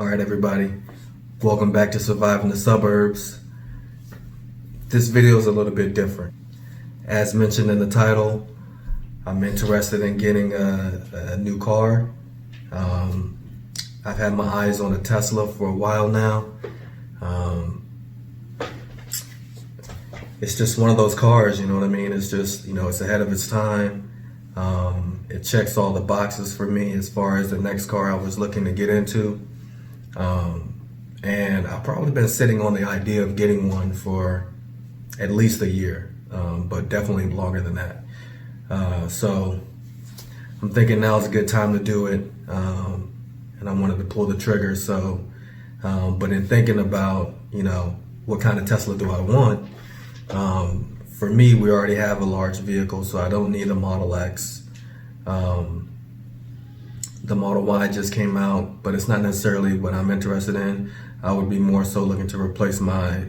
Alright everybody, welcome back to Surviving the Suburbs. This video is a little bit different. As mentioned in the title, I'm interested in getting a new car. I've had my eyes on a Tesla for a while now. It's just one of those cars, you know what I mean? It's just, it's ahead of its time. It checks all the boxes for me as far as the next car I was looking to get into. And I've probably been sitting on the idea of getting one for at least a year, but definitely longer than that. So I'm thinking now's a good time to do it. And I wanted to pull the trigger. So, but in thinking about, what kind of Tesla do I want? For me, we already have a large vehicle, so I don't need a Model X. The Model Y just came out, but it's not necessarily what I'm interested in. I would be more so looking to replace my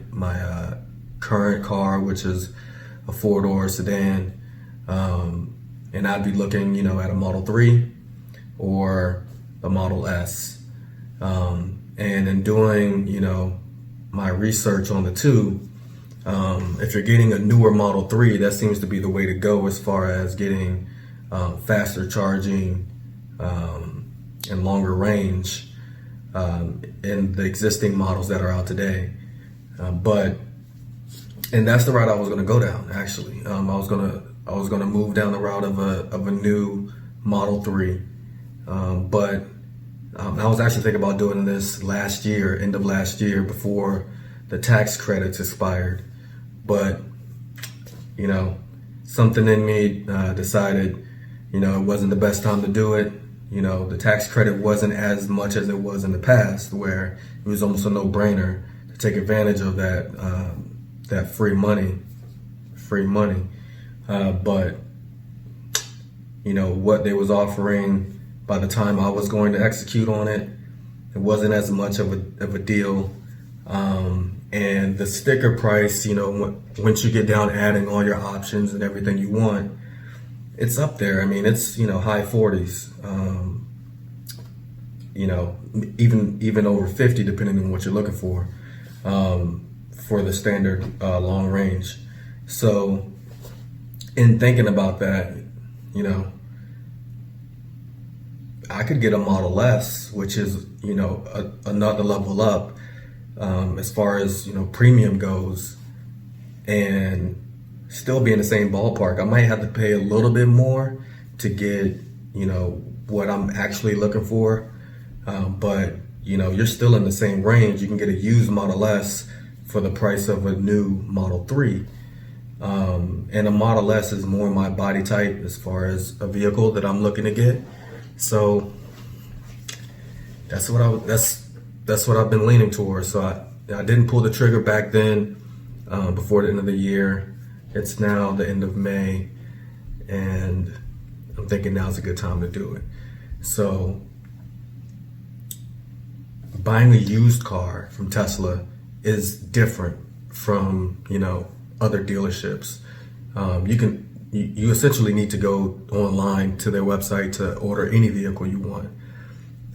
current car, which is a 4-door sedan. And I'd be looking, at a Model 3 or a Model S. And in doing, my research on the two, if you're getting a newer Model 3, that seems to be the way to go as far as getting faster charging and longer range in the existing models that are out today. And that's the route I was going to go down. Actually, I was going to move down the route of a new Model 3. But I was actually thinking about doing this last year, end of last year, before the tax credits expired. But something in me decided, it wasn't the best time to do it. The tax credit wasn't as much as it was in the past, where it was almost a no-brainer to take advantage of that free money. But what they was offering by the time I was going to execute on it, it wasn't as much of a deal. And the sticker price, once you get down adding all your options and everything you want, it's up there. I mean, it's, high 40s, even over 50, depending on what you're looking for the standard long range. So in thinking about that, I could get a Model S, which is, another level up as far as, premium goes, and still be in the same ballpark. I might have to pay a little bit more to get, what I'm actually looking for. But, you're still in the same range. You can get a used Model S for the price of a new Model 3. And a Model S is more my body type as far as a vehicle that I'm looking to get. So that's what I've been leaning towards. So I didn't pull the trigger back then, before the end of the year. It's now the end of May, and I'm thinking now's a good time to do it. So buying a used car from Tesla is different from, other dealerships. You essentially need to go online to their website to order any vehicle you want.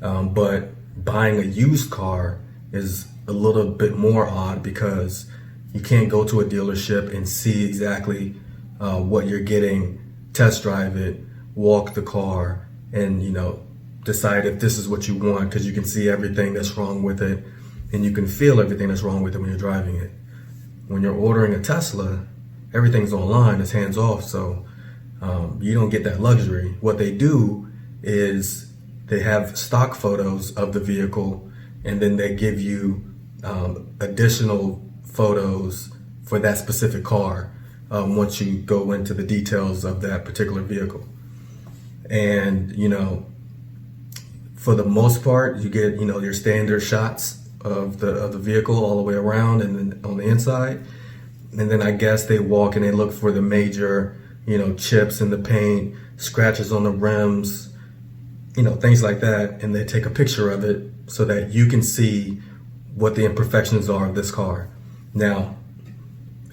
But buying a used car is a little bit more odd, because you can't go to a dealership and see exactly what you're getting, test drive it, walk the car, and decide if this is what you want, because you can see everything that's wrong with it, and you can feel everything that's wrong with it when you're driving it. When you're ordering a Tesla, everything's online, it's hands off, so you don't get that luxury. What they do is they have stock photos of the vehicle, and then they give you additional photos for that specific car once you go into the details of that particular vehicle. And for the most part, you get your standard shots of the vehicle all the way around and then on the inside. And then I guess they walk and they look for the major chips in the paint, scratches on the rims, things like that, and they take a picture of it so that you can see what the imperfections are of this car. Now,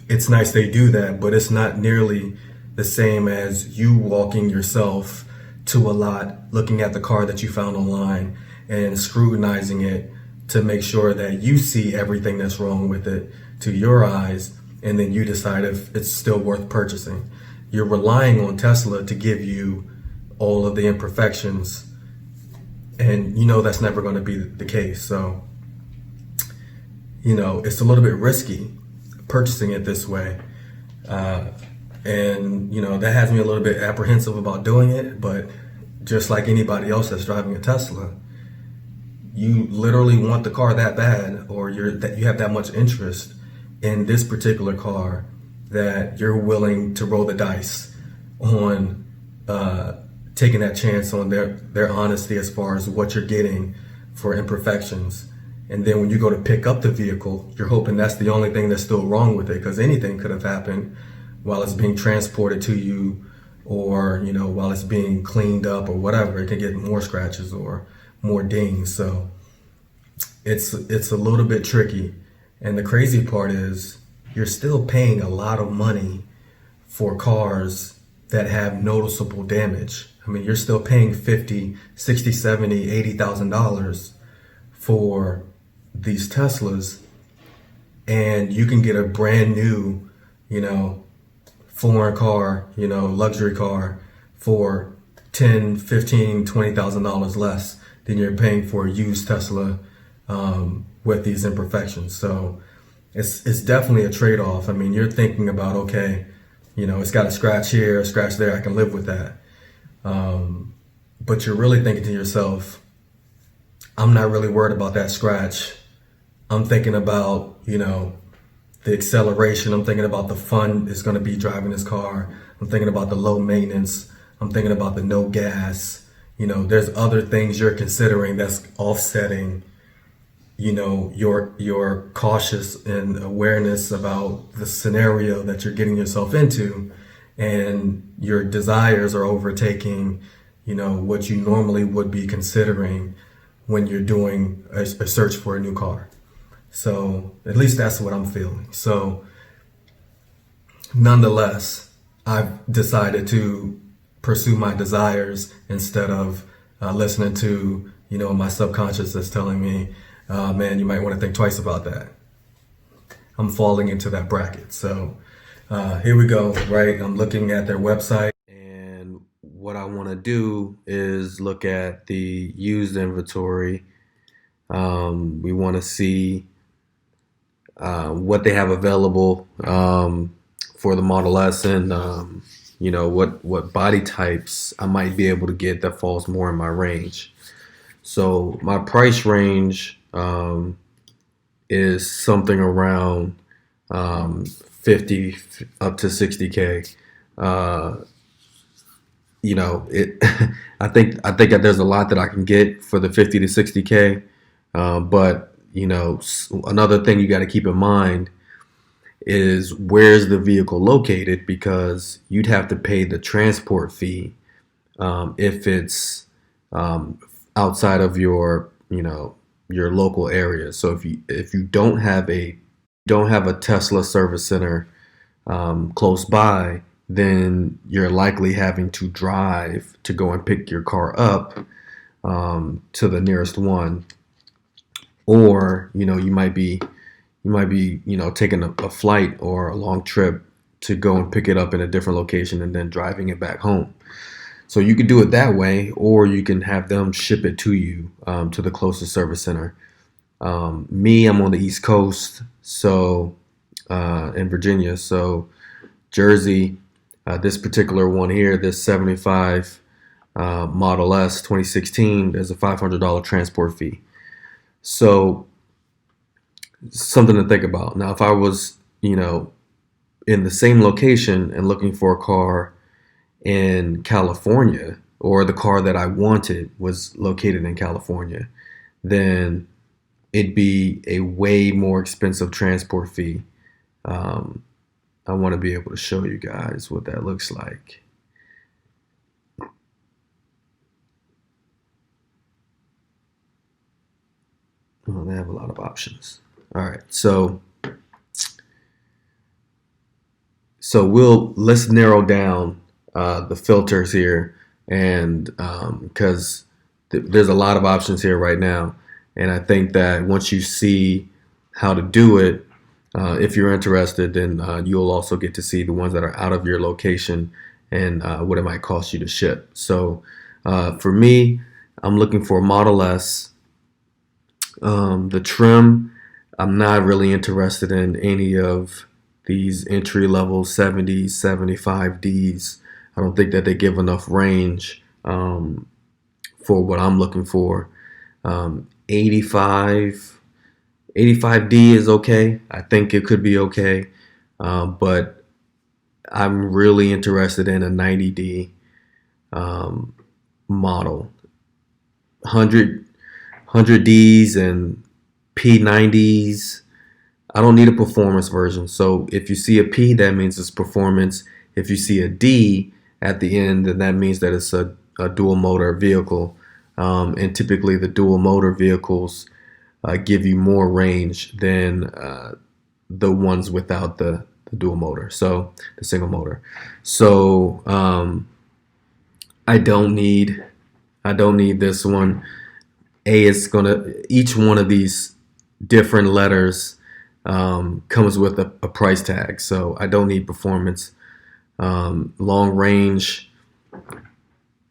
it's nice they do that, but it's not nearly the same as you walking yourself to a lot, looking at the car that you found online and scrutinizing it to make sure that you see everything that's wrong with it to your eyes, and then you decide if it's still worth purchasing. You're relying on Tesla to give you all of the imperfections, and you know that's never going to be the case. So, it's a little bit risky purchasing it this way. And that has me a little bit apprehensive about doing it, but just like anybody else that's driving a Tesla, you literally want the car that bad, or you have that much interest in this particular car that you're willing to roll the dice on taking that chance on their honesty as far as what you're getting for imperfections. And then when you go to pick up the vehicle, you're hoping that's the only thing that's still wrong with it, because anything could have happened while it's being transported to you, or while it's being cleaned up or whatever. It can get more scratches or more dings. So it's a little bit tricky. And the crazy part is you're still paying a lot of money for cars that have noticeable damage. I mean, you're still paying $50, $60, $70, $80,000 for these Teslas, and you can get a brand new, foreign car, luxury car for $10, $15, $20,000 less than you're paying for a used Tesla with these imperfections. So it's definitely a trade-off. I mean, you're thinking about, okay, it's got a scratch here, a scratch there, I can live with that. But you're really thinking to yourself, I'm not really worried about that scratch. I'm thinking about, the acceleration. I'm thinking about the fun it's going to be driving this car. I'm thinking about the low maintenance. I'm thinking about the no gas. There's other things you're considering that's offsetting, your cautious and awareness about the scenario that you're getting yourself into, and your desires are overtaking, what you normally would be considering when you're doing a search for a new car. So at least that's what I'm feeling. So nonetheless, I've decided to pursue my desires instead of listening to, my subconscious that's telling me, man, you might want to think twice about that. I'm falling into that bracket. So here we go, right? I'm looking at their website, and what I want to do is look at the used inventory. We want to see what they have available for the Model S, and what body types I might be able to get that falls more in my range. So my price range is something around 50 up to 60K. I think that there's a lot that I can get for the 50 to 60K, but another thing you got to keep in mind is where's the vehicle located, because you'd have to pay the transport fee if it's outside of your local area. So if you don't have a Tesla service center close by, then you're likely having to drive to go and pick your car up to the nearest one. Or you might be taking a flight or a long trip to go and pick it up in a different location and then driving it back home. So you can do it that way, or you can have them ship it to you to the closest service center. Me, I'm on the East Coast, so in Virginia, so Jersey. This particular one here, this 75 Model S 2016, there's a $500 transport fee. So something to think about. Now, if I was, in the same location and looking for a car in California, or the car that I wanted was located in California, then it'd be a way more expensive transport fee. I want to be able to show you guys what that looks like. Oh, they have a lot of options. All right, so let's narrow down the filters here, and because there's a lot of options here right now, And I think that once you see how to do it, if you're interested, then you'll also get to see the ones that are out of your location and what it might cost you to ship. So for me, I'm looking for a Model S. The trim, I'm not really interested in any of these entry level 70s, 75Ds. I don't think that they give enough range for what I'm looking for. 85, 85D is okay. I think it could be okay. But I'm really interested in a 90D model. 100Ds and P90s. I don't need a performance version. So if you see a P, that means it's performance. If you see a D at the end, then that means that it's a dual motor vehicle. And typically the dual motor vehicles give you more range than the ones without the dual motor. So the single motor. So I don't need this one. Each one of these different letters comes with a price tag. So I don't need performance. Long range.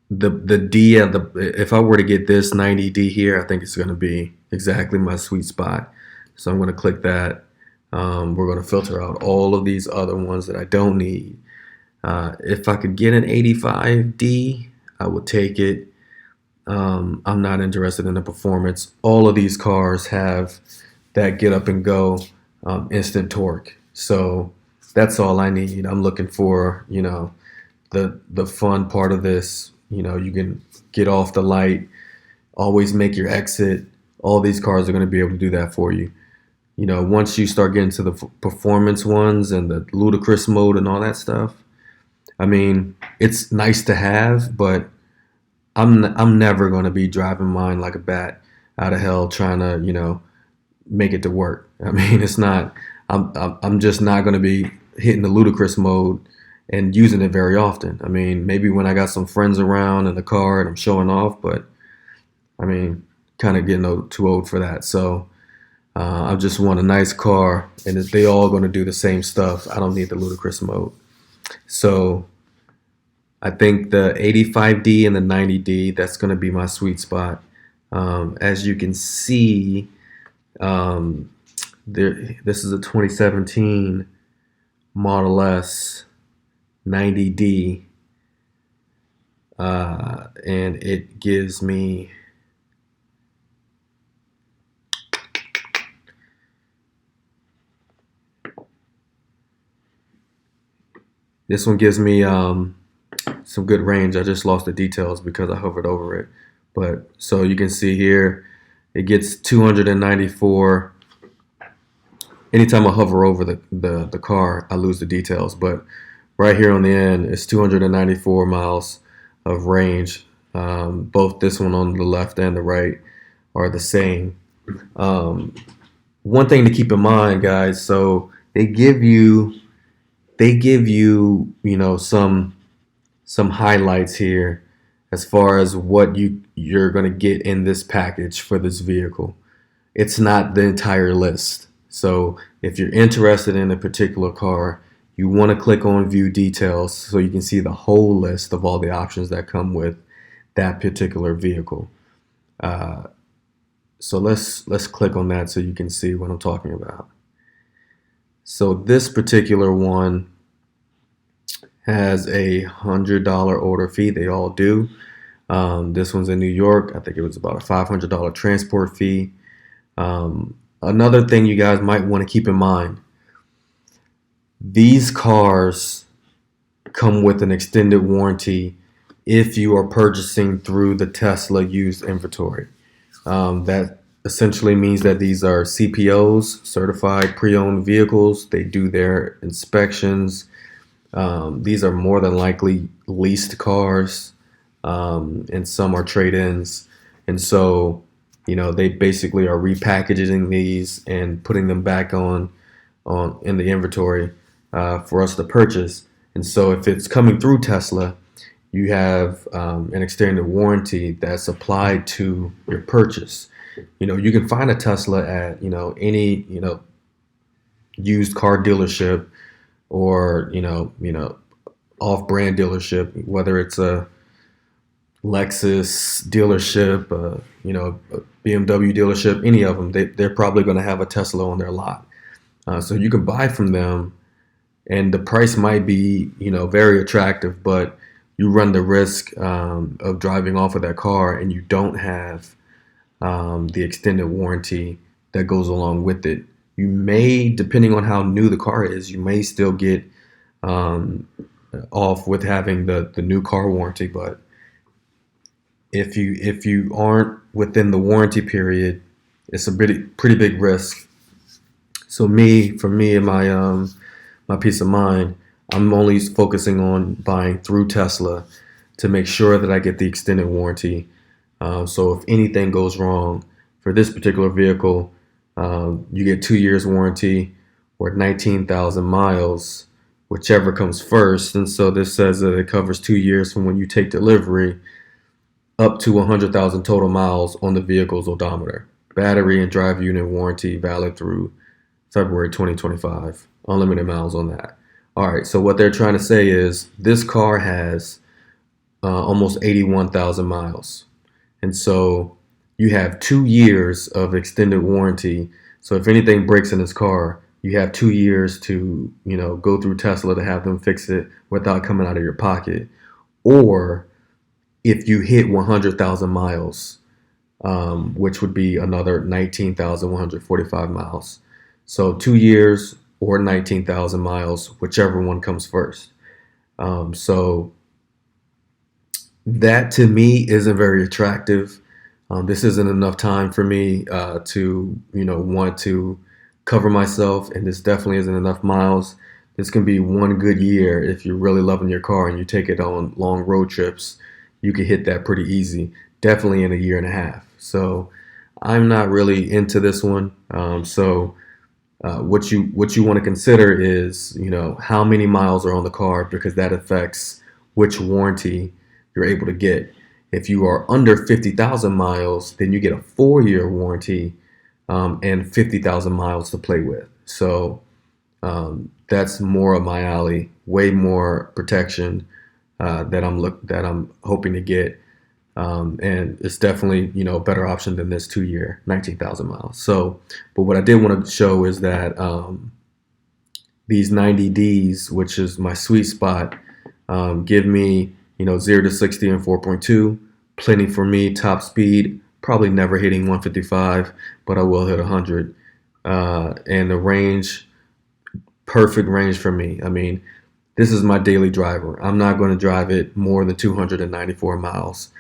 The D if I were to get this 90D here, I think it's going to be exactly my sweet spot. So I'm going to click that. We're going to filter out all of these other ones that I don't need. If I could get an 85D, I would take it. I'm not interested in the performance. All of these cars have that get up and go instant torque. So that's all I need. I'm looking for, the fun part of this. You can get off the light, always make your exit. All these cars are going to be able to do that for you. Once you start getting to the performance ones and the ludicrous mode and all that stuff, I mean, it's nice to have, but I'm never going to be driving mine like a bat out of hell trying to, make it to work. I mean, it's not, I'm just not going to be hitting the ludicrous mode and using it very often. I mean, maybe when I got some friends around in the car and I'm showing off, but I mean, kind of getting too old for that. So I just want a nice car, and if they all going to do the same stuff, I don't need the ludicrous mode. So I think the 85D and the 90D, that's going to be my sweet spot. As you can see, this is a 2017 Model S 90D, and it gives me this one gives me some good range. I just lost the details because I hovered over it, but so you can see here it gets 294. Anytime I hover over the car, I lose the details, but right here on the end, it's 294 miles of range. Both this one on the left and the right are the same. One thing to keep in mind, guys, so they give you, some highlights here as far as what you're going to get in this package for this vehicle. It's not the entire list. So if you're interested in a particular car, you want to click on view details so you can see the whole list of all the options that come with that particular vehicle. So let's click on that so you can see what I'm talking about. So this particular one has a $100 order fee. They all do. This one's in New York. I think it was about a $500 transport fee. Another thing you guys might want to keep in mind, these cars come with an extended warranty if you are purchasing through the Tesla used inventory. That essentially means that these are CPOs, certified pre-owned vehicles. They do their inspections. These are more than likely leased cars, and some are trade-ins. And so, they basically are repackaging these and putting them back on in the inventory for us to purchase. And so if it's coming through Tesla, you have an extended warranty that's applied to your purchase. You can find a Tesla at, any, used car dealership, or, off-brand dealership, whether it's a Lexus dealership, a BMW dealership, any of them, they're probably going to have a Tesla on their lot. So you can buy from them, and the price might be, very attractive, but you run the risk of driving off of that car and you don't have the extended warranty that goes along with it. You may, depending on how new the car is, you may still get um, off with having the new car warranty, but if you aren't within the warranty period, it's a pretty big risk. So for me and my peace of mind, I'm only focusing on buying through Tesla to make sure that I get the extended warranty. So if anything goes wrong for this particular vehicle, you get 2 years warranty or 19,000 miles, whichever comes first. And so this says that it covers 2 years from when you take delivery up to 100,000 total miles on the vehicle's odometer. Battery and drive unit warranty valid through February 2025. Unlimited miles on that. All right, so what they're trying to say is this car has almost 81,000 miles. And so you have 2 years of extended warranty. So if anything breaks in this car, you have 2 years to, go through Tesla to have them fix it without coming out of your pocket. Or if you hit 100,000 miles, which would be another 19,145 miles. So 2 years or 19,000 miles, whichever one comes first. So that to me isn't very attractive. This isn't enough time for me to, want to cover myself, and this definitely isn't enough miles. This can be one good year if you're really loving your car and you take it on long road trips. You can hit that pretty easy, definitely in a year and a half. So I'm not really into this one. What you want to consider is, how many miles are on the car, because that affects which warranty you're able to get. If you are under 50,000 miles, then you get a 4-year warranty and 50,000 miles to play with. So that's more of my alley, way more protection that I'm hoping to get. And it's definitely, a better option than this 2 year, 19,000 miles. So, but what I did want to show is that these 90Ds, which is my sweet spot, give me, 0 to 60 in 4.2, plenty for me, top speed, probably never hitting 155, but I will hit 100. And the range, perfect range for me. I mean, this is my daily driver. I'm not going to drive it more than 294 miles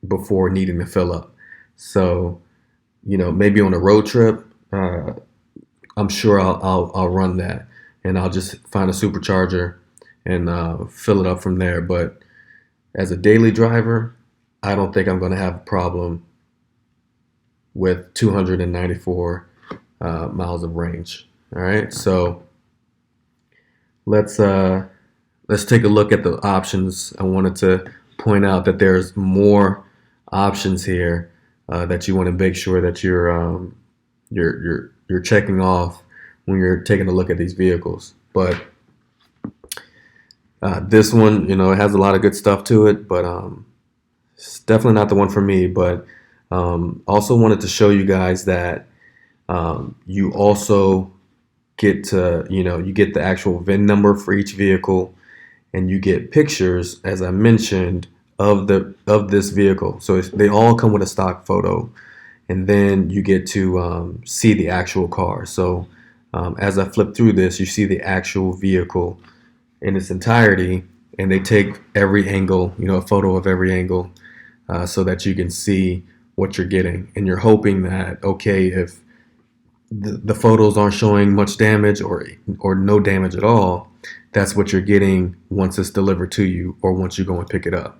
before needing to fill up. So, maybe on a road trip, I'm sure I'll run that, and I'll just find a supercharger and fill it up from there. But as a daily driver, I don't think I'm going to have a problem with 294 miles of range. All right, so let's take a look at the options. I wanted to point out that there's more options here that you want to make sure that you're checking off when you're taking a look at these vehicles. But this one, it has a lot of good stuff to it, but it's definitely not the one for me. But also wanted to show you guys that you also get to, you get the actual VIN number for each vehicle, and you get pictures, as I mentioned, of this vehicle. So they all come with a stock photo, and then you get to see the actual car. So as I flip through this, you see the actual vehicle in its entirety, and they take every angle, a photo of every angle, so that you can see what you're getting. And you're hoping that, okay, if the photos aren't showing much damage or no damage at all, that's what you're getting once it's delivered to you or once you go and pick it up.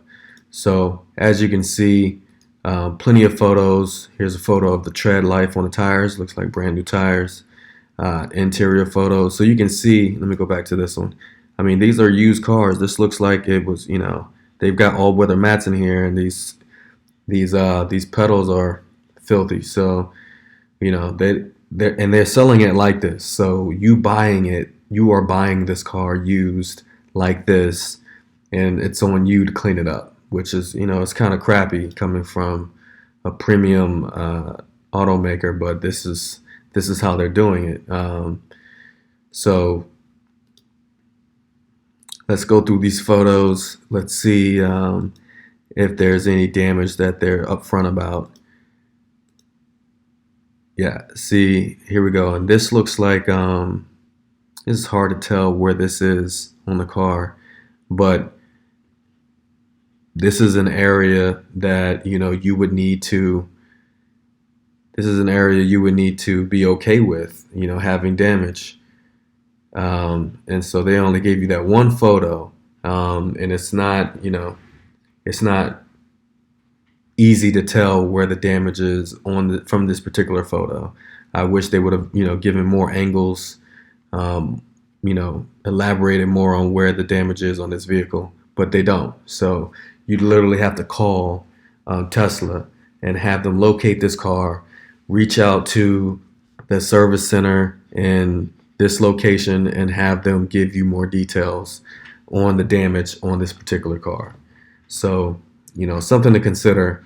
So as you can see, plenty of photos. Here's a photo of the tread life on the tires. Looks like brand new tires. Interior photos. So you can see, let me go back to this one. I mean, these are used cars. This looks like it was, they've got all weather mats in here, and these pedals are filthy. So they're selling it like this. So you are buying this car used like this, and it's on you to clean it up, which is, it's kind of crappy coming from a premium automaker, but this is how they're doing it. So let's go through these photos. Let's see if there's any damage that they're upfront about. Yeah, see, here we go. And this looks like, this is hard to tell where this is on the car, but this is an area that, you would need to, this is an area you would need to be okay with, having damage. And so they only gave you that one photo, and it's not, it's not easy to tell where the damage is from this particular photo. I wish they would have, given more angles, elaborated more on where the damage is on this vehicle, but they don't. So you literally have to call Tesla and have them locate this car, reach out to the service center in this location, and have them give you more details on the damage on this particular car. So, something to consider.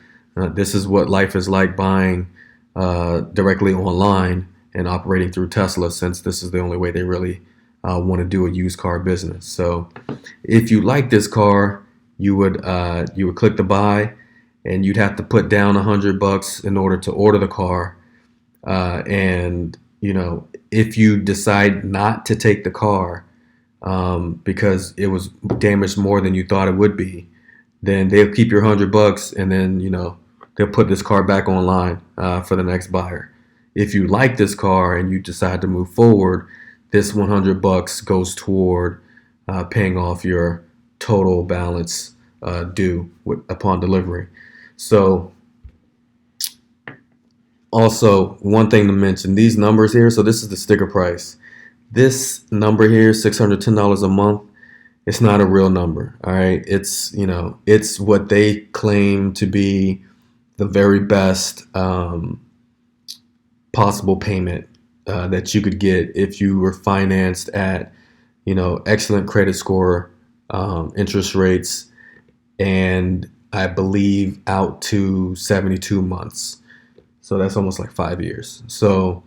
This is what life is like buying directly online and operating through Tesla, since this is the only way they really want to do a used car business. So if you like this car, you would click the buy, and you'd have to put down $100 in order to order the car. And if you decide not to take the car because it was damaged more than you thought it would be, then they'll keep your $100, and then they'll put this car back online for the next buyer. If you like this car and you decide to move forward, this $100 goes toward paying off your total balance due upon delivery. So also, one thing to mention, these numbers here, so this is the sticker price. This number here, $610 a month, it's not a real number, all right? It's, it's what they claim to be the very best possible payment that you could get if you were financed at, excellent credit score, interest rates, and I believe out to 72 months. So that's almost like 5 years. So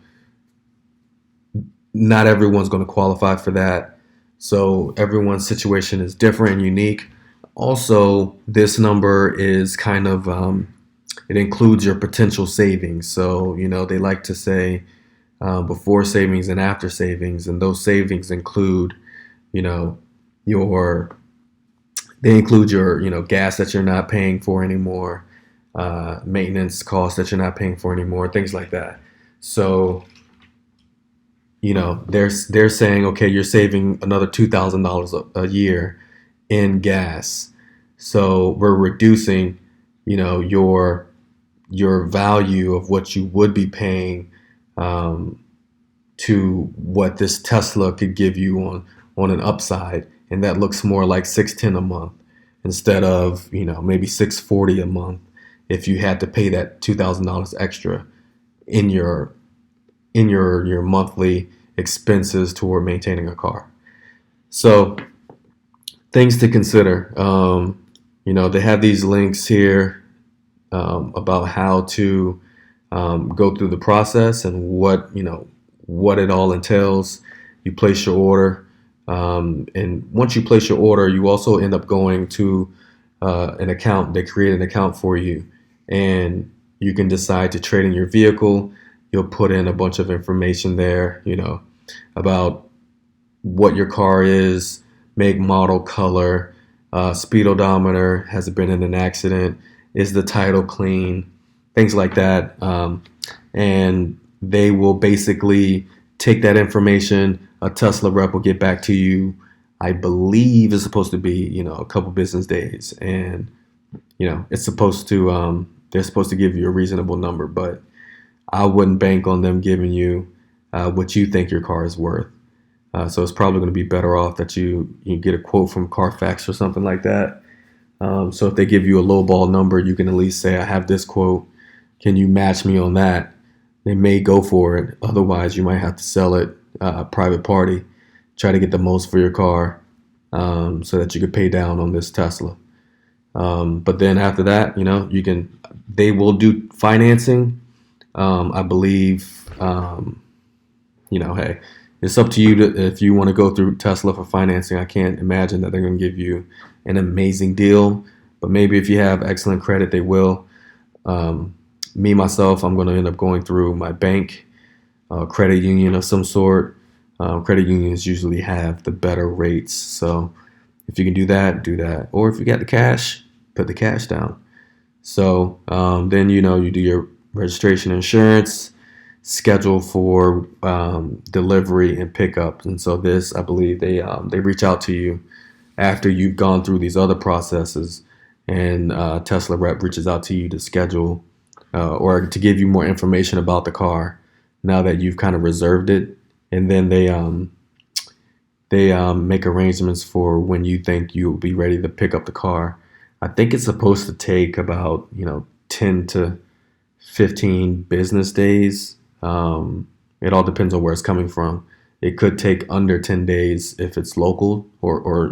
not everyone's going to qualify for that. So everyone's situation is different and unique. Also, this number is kind of, it includes your potential savings. So, they like to say before savings and after savings. And those savings include, your gas that you're not paying for anymore, maintenance costs that you're not paying for anymore, things like that. So, they're saying, okay, you're saving another $2,000 a year in gas. So we're reducing, your value of what you would be paying to what this Tesla could give you on an upside, and that looks more like $610 a month instead of maybe $640 a month if you had to pay that $2,000 extra in your monthly expenses toward maintaining a car. So things to consider. They have these links here about how to go through the process and what it all entails. You place your order, and once you place your order, you also end up going to an account. They create an account for you, and you can decide to trade in your vehicle. You'll put in a bunch of information there, about what your car is, make, model, color, speed odometer, has it been in an accident, is the title clean, things like that. And they will basically take that information. A Tesla rep will get back to you. I believe it's supposed to be, a couple business days, and it's supposed to, they're supposed to give you a reasonable number, but I wouldn't bank on them giving you what you think your car is worth. So it's probably going to be better off that you get a quote from Carfax or something like that. So if they give you a lowball number, you can at least say, I have this quote. can you match me on that? They may go for it. Otherwise, you might have to sell it private party. Try to get the most for your car so that you could pay down on this Tesla. But then after that, you can. They will do financing. I believe. Hey, it's up to you if you want to go through Tesla for financing. I can't imagine that they're going to give you an amazing deal, but maybe if you have excellent credit, they will. Me myself, I'm going to end up going through my bank, credit union of some sort. Credit unions usually have the better rates, so if you can do that, do that. Or if you got the cash, put the cash down. So then you do your registration, insurance, schedule for delivery and pickup. And so this, I believe, they reach out to you after you've gone through these other processes, and Tesla rep reaches out to you to schedule or to give you more information about the car now that you've kind of reserved it, and then they make arrangements for when you think you'll be ready to pick up the car. I think it's supposed to take about 10 to 15 business days. It all depends on where it's coming from. It could take under 10 days if it's local or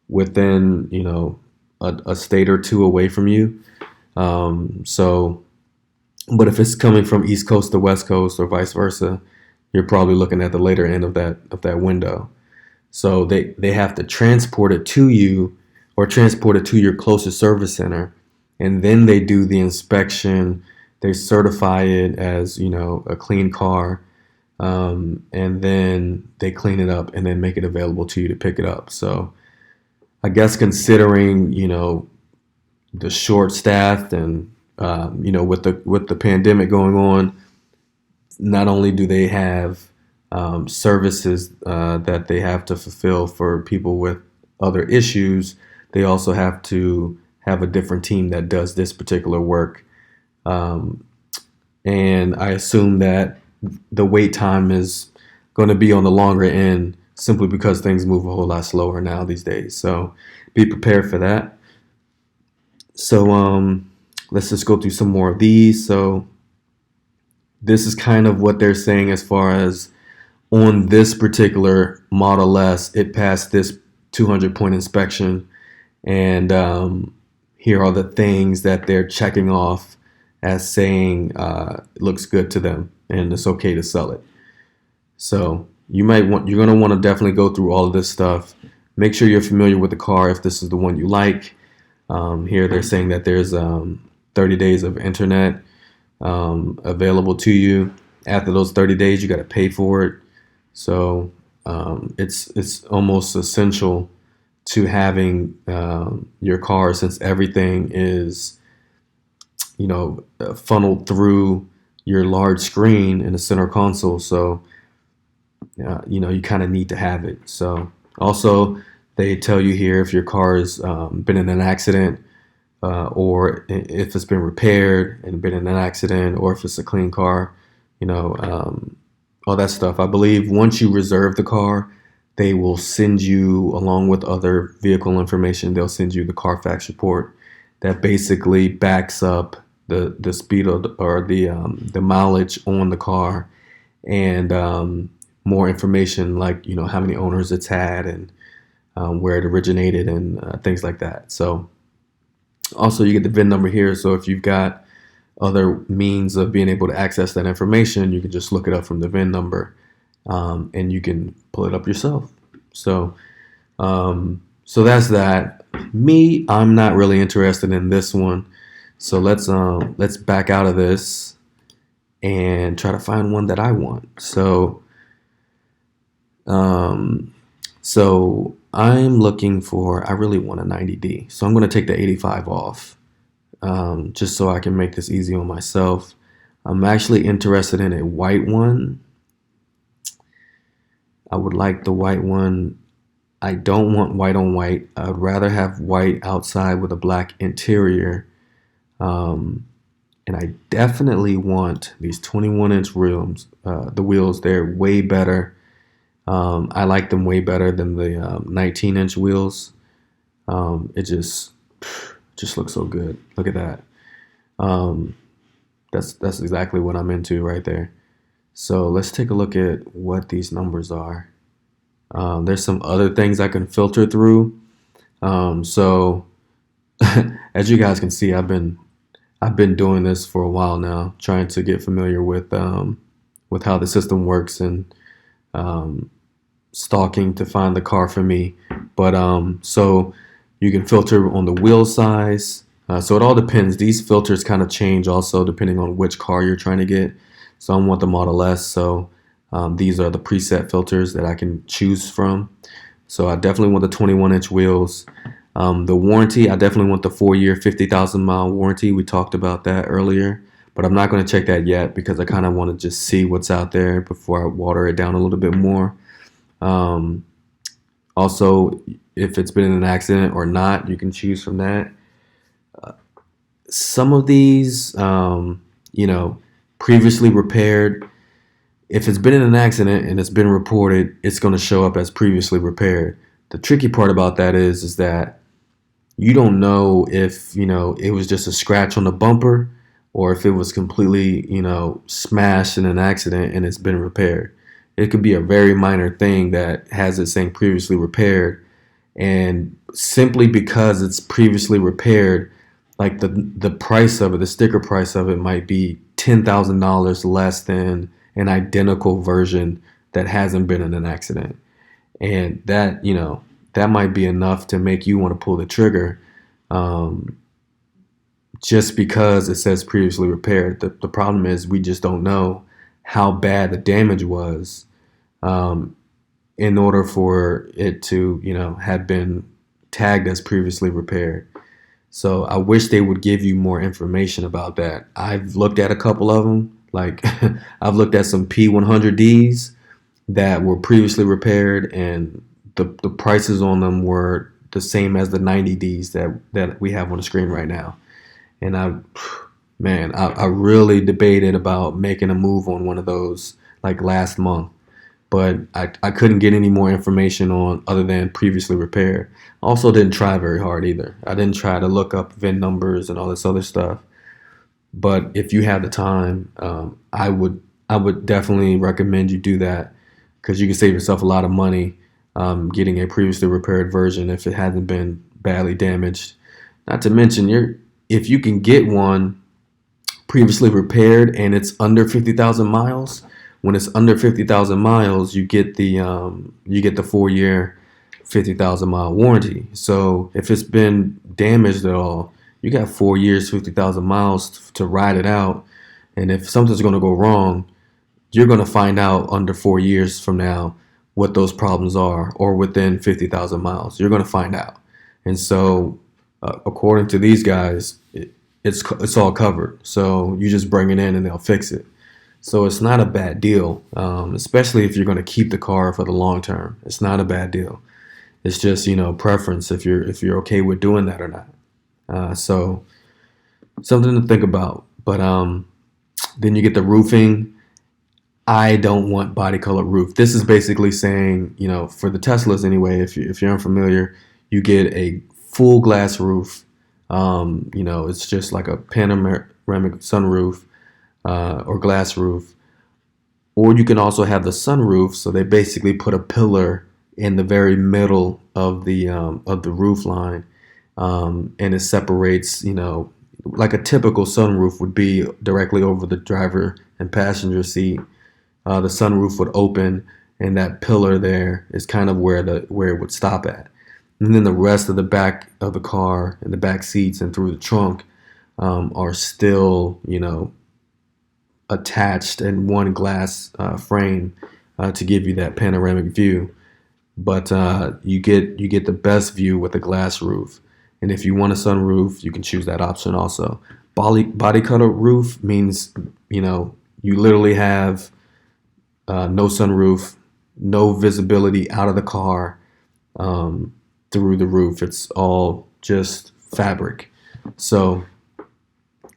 within a state or two away from you. So, but if it's coming from East Coast to West Coast or vice versa, you're probably looking at the later end of that window. So they have to transport it to you or transport it to your closest service center, and then they do the inspection. They certify it as a clean car, and then they clean it up and then make it available to you to pick it up. So I guess considering the short staffed and with the pandemic going on, not only do they have services that they have to fulfill for people with other issues, they also have to have a different team that does this particular work. And I assume that the wait time is going to be on the longer end simply because things move a whole lot slower now these days. So be prepared for that. So let's just go through some more of these. So this is kind of what they're saying as far as on this particular Model S, it passed this 200-point inspection. And here are the things that they're checking off as saying it looks good to them and it's okay to sell it. So you're going to want to definitely go through all of this stuff. Make sure you're familiar with the car if this is the one you like. Here they're saying that there's 30 days of internet available to you. After those 30 days, you got to pay for it. So it's almost essential to having your car, since everything is funneled through your large screen in the center console. So you kind of need to have it. So also they tell you here if your car has been in an accident, or if it's been repaired and been in an accident, or if it's a clean car, all that stuff. I believe once you reserve the car, they will send you, along with other vehicle information, they'll send you the Carfax report that basically backs up the speed or the mileage on the car, and more information like how many owners it's had and where it originated and things like that. So also you get the VIN number here. So if you've got other means of being able to access that information, you can just look it up from the VIN number, and you can pull it up yourself. So that's that. Me, I'm not really interested in this one. So let's back out of this and try to find one that I want. So I'm looking for, I really want a 90D. So I'm going to take the 85 off, just so I can make this easy on myself. I'm actually interested in a white one. I would like the white one. I don't want white on white. I would rather have white outside with a black interior. And I definitely want these 21-inch rims. The wheels, they're way better. I like them way better than the 19-inch wheels. It just looks so good. Look at that. That's exactly what I'm into right there. So let's take a look at what these numbers are. There's some other things I can filter through. So as you guys can see, I've been doing this for a while now, trying to get familiar with how the system works and um, stalking to find the car for me. But so you can filter on the wheel size. So it all depends. These filters kind of change also depending on which car you're trying to get. So I want the Model S. So these are the preset filters that I can choose from. So I definitely want the 21-inch wheels. The warranty, I definitely want the 4-year, 50,000 mile warranty. We talked about that earlier, but I'm not going to check that yet because I kind of want to just see what's out there before I water it down a little bit more. Um, Also, if it's been in an accident or not, you can choose from that. Some of these, previously repaired, if it's been in an accident and it's been reported, it's going to show up as previously repaired. The tricky part about that is that you don't know if, it was just a scratch on the bumper or if it was completely, smashed in an accident and it's been repaired. It could be a very minor thing that has it saying previously repaired, and simply because it's previously repaired, like the price of it, the sticker price of it might be $10,000 less than an identical version that hasn't been in an accident. And that might be enough to make you want to pull the trigger, um, just because it says previously repaired. The problem is we just don't know how bad the damage was, um, in order for it to, have been tagged as previously repaired. So I wish they would give you more information about that. I've looked at a couple of them. Like I've looked at some P100Ds that were previously repaired, and the prices on them were the same as the 90Ds that we have on the screen right now. And I really debated about making a move on one of those like last month, but I couldn't get any more information on other than previously repaired. Also didn't try very hard either. I didn't try to look up VIN numbers and all this other stuff. But if you have the time, I would definitely recommend you do that because you can save yourself a lot of money, getting a previously repaired version if it hasn't been badly damaged. Not to mention, if you can get one previously repaired and it's under 50,000 miles. When it's under 50,000 miles, you get the 4-year, 50,000 mile warranty. So if it's been damaged at all, you got 4 years, 50,000 miles to ride it out. And if something's going to go wrong, you're going to find out under 4 years from now what those problems are, or within 50,000 miles. You're going to find out. And so, according to these guys, it's all covered. So you just bring it in and they'll fix it. So it's not a bad deal, especially if you're going to keep the car for the long term. It's not a bad deal. It's just preference if you're okay with doing that or not. So something to think about. But then you get the roofing. I don't want body color roof. This is basically saying, for the Teslas anyway, if you're unfamiliar, you get a full glass roof. It's just like a panoramic sunroof, or glass roof. Or you can also have the sunroof. So they basically put a pillar in the very middle of the roof line, and it separates, like a typical sunroof would be directly over the driver and passenger seat. The sunroof would open, and that pillar there is kind of where it would stop at. And then the rest of the back of the car and the back seats and through the trunk, are still, attached in one glass frame, to give you that panoramic view. But you get the best view with a glass roof. And if you want a sunroof, you can choose that option also. Body color roof means, you literally have, no sunroof, no visibility out of the car, through the roof. It's all just fabric. So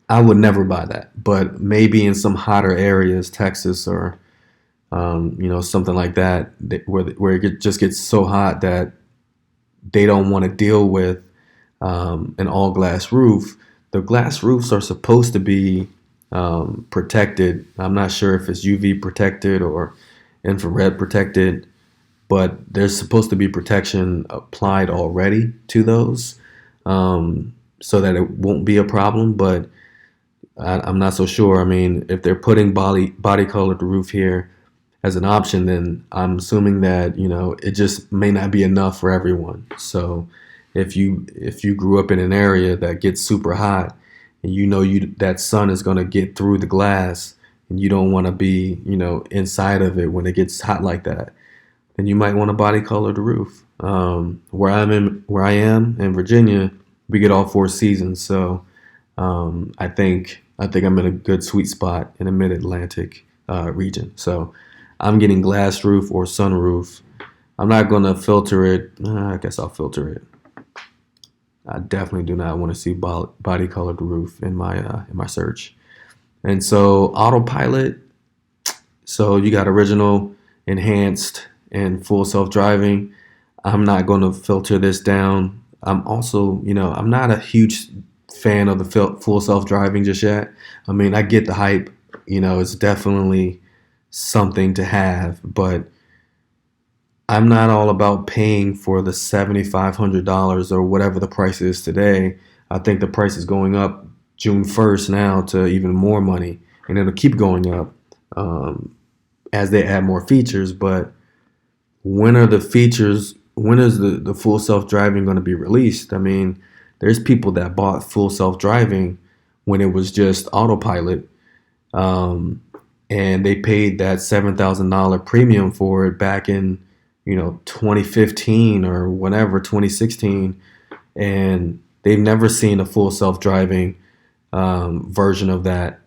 I would never buy that. But maybe in some hotter areas, Texas or something like that, where it just gets so hot that they don't want to deal with, an all glass roof. The glass roofs are supposed to be, protected. I'm not sure if it's UV protected or infrared protected, but there's supposed to be protection applied already to those, so that it won't be a problem. But I'm not so sure. I mean, if they're putting body colored roof here as an option, then I'm assuming that it just may not be enough for everyone. So if you grew up in an area that gets super hot, and that sun is going to get through the glass, and you don't want to be inside of it when it gets hot like that, then you might want to body color the roof. Where I am in Virginia, we get all 4 seasons, so I think I'm in a good sweet spot in the Mid-Atlantic region. So I'm getting glass roof or sunroof. I'm not gonna filter it. I guess I'll filter it. I definitely do not want to see body colored roof in my search. And so Autopilot. So you got original, enhanced, and full self driving. I'm not going to filter this down. I'm also, I'm not a huge fan of the full self driving just yet. I mean, I get the hype. It's definitely something to have, but I'm not all about paying for the $7,500 or whatever the price is today. I think the price is going up June 1st now to even more money, and it'll keep going up as they add more features. But when are the features? When is the full self driving going to be released? I mean, there's people that bought full self driving when it was just autopilot, and they paid that $7,000 premium for it back in 2015 or whatever, 2016, and they've never seen a full self driving version of that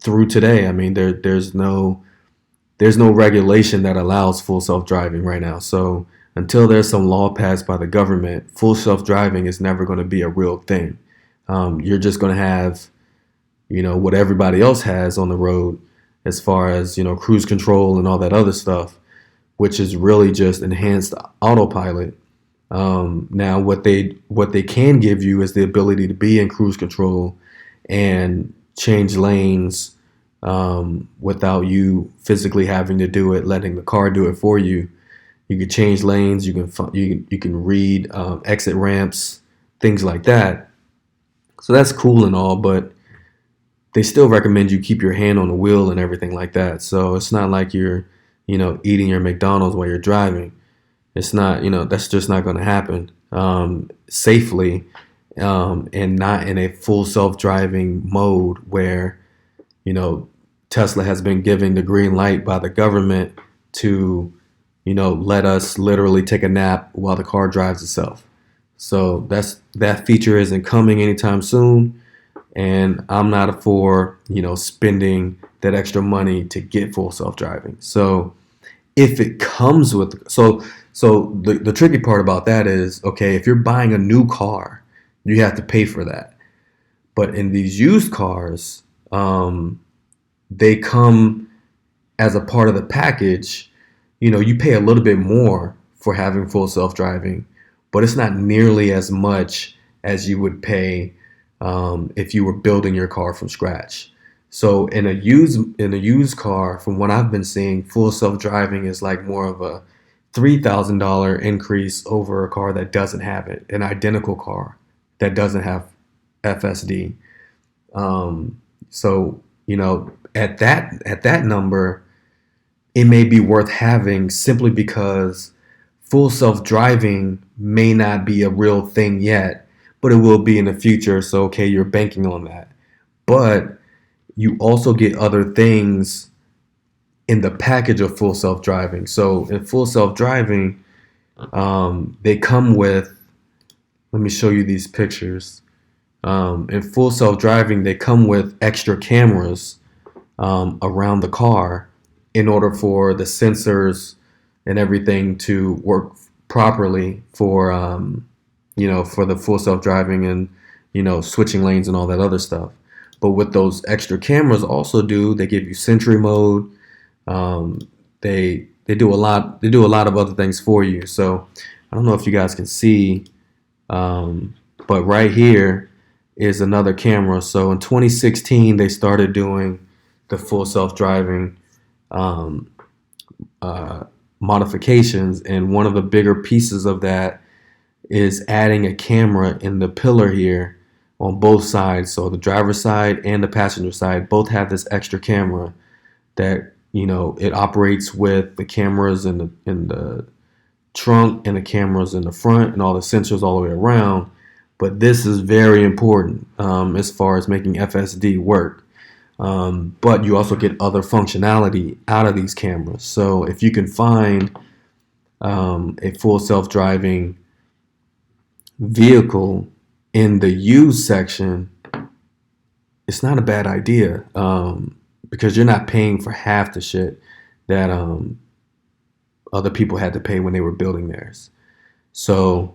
through today. I mean, there's no regulation that allows full self-driving right now. So until there's some law passed by the government, full self-driving is never going to be a real thing. You're just going to have, what everybody else has on the road as far as, cruise control and all that other stuff, which is really just enhanced autopilot. Now, what they can give you is the ability to be in cruise control and change lanes without you physically having to do it, letting the car do it for you. You can change lanes. You can read exit ramps, things like that. So that's cool and all, but they still recommend you keep your hand on the wheel and everything like that. So it's not like you're, eating your McDonald's while you're driving. It's not, that's just not going to happen safely, and not in a full self-driving mode where, Tesla has been given the green light by the government to, let us literally take a nap while the car drives itself. So that feature isn't coming anytime soon, and I'm not for, spending that extra money to get full self-driving. So if it comes with, so the tricky part about that is, okay, if you're buying a new car, you have to pay for that. But in these used cars, they come as a part of the package. You pay a little bit more for having full self-driving, but it's not nearly as much as you would pay if you were building your car from scratch. So in a used car, from what I've been seeing, full self-driving is like more of a $3,000 increase over a car that doesn't have it, an identical car that doesn't have FSD. So at that number, it may be worth having simply because full self-driving may not be a real thing yet, but it will be in the future. So okay, you're banking on that, but you also get other things in the package of full self-driving. So in full self-driving, they come with, let me show you these pictures. In full self-driving, they come with extra cameras around the car in order for the sensors and everything to work properly for for the full self-driving and switching lanes and all that other stuff. But what those extra cameras also do, they give you Sentry mode. They do a lot. They do a lot of other things for you. So I don't know if you guys can see, but right here is another camera. So in 2016, they started doing the full self-driving um, modifications, and one of the bigger pieces of that is adding a camera in the pillar here on both sides. So the driver's side and the passenger side both have this extra camera that, it operates with the cameras in the trunk and the cameras in the front and all the sensors all the way around. But this is very important as far as making FSD work. But you also get other functionality out of these cameras. So if you can find a full self-driving vehicle in the used section, it's not a bad idea, because you're not paying for half the shit that other people had to pay when they were building theirs. So